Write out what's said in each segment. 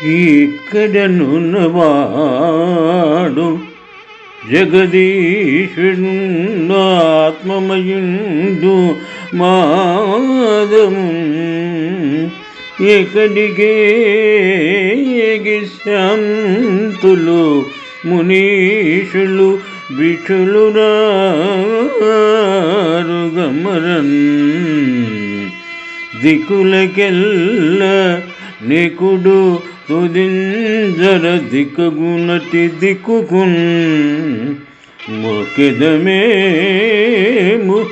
ఇక్కడనున్నవాడు జగదీశుడు ఆత్మమయుండు మాదము ఎక్కడికే శాంతులు మునీషులు బిక్షులు రారుగమరన్ దిక్కులకెల్ల నికుడు తుదింజర దిక్కుగునటి దిక్కుకున్ మొకెదమే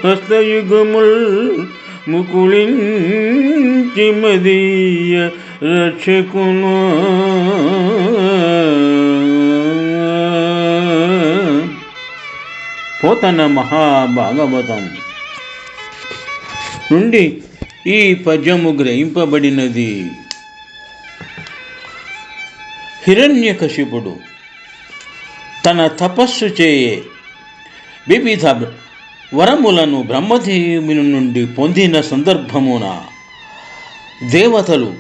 హస్తయుగముల్ ముకుళించి మదీయ రక్షకును పోతన మహాభాగవతం నుండి ఈ పద్యము గ్రహింపబడినది. హిరణ్యకశిపుడు తన తపస్సు చేయే వివిధ వరములను బ్రహ్మదేవుని నుండి పొందిన సందర్భమున దేవతలు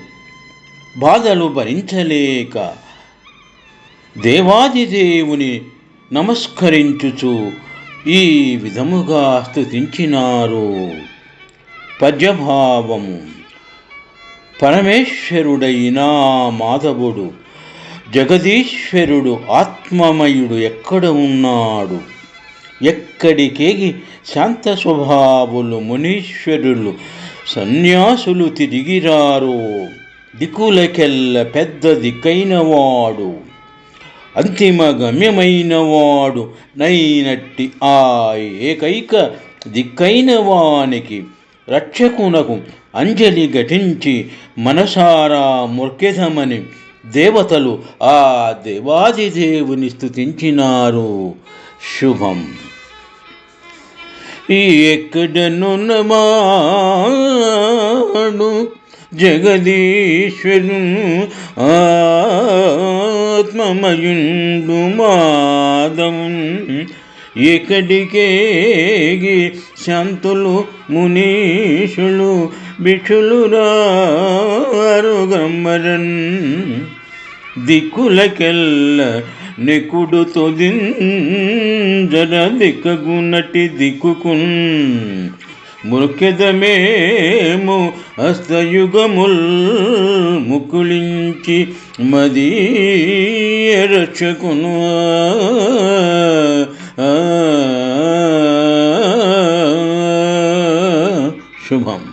బాధలు భరించలేక దేవాదిదేవుని నమస్కరించుచు ఈ విధముగా స్తుతించినారు. పద్యభావము. పరమేశ్వరుడైన మాధవుడు జగదీశ్వరుడు ఆత్మమయుడు ఎక్కడ ఉన్నాడు? ఎక్కడికేగి శాంత స్వభావులు మునీశ్వరులు సన్యాసులు తిరిగిరారో దిక్కులకెల్ల పెద్ద దిక్కైనవాడు అంతిమ గమ్యమైనవాడు నైనట్టి ఆ ఏకైక దిక్కైన వానికి రక్షకునకు అంజలి ఘటించి మనసారా మొక్కెదమని దేవతలు ఆ దేవాదిదేవుని స్తుతించినారు. శుభం. ఎక్కడనున్నవాడు జగదీశ్వరు ఆత్మమయుండు మాధవు ఎక్కడికేగి శాంతులు మునీషులు బిక్షులు రారుగమరన్ దిక్కులకెల్ల నికుడు తొదింజర దిక్కగునటి దిక్కుకున్ మొక్కెదమేము హస్తయుగముల్ ముకుళించి మదీయ రక్షకును శుభం.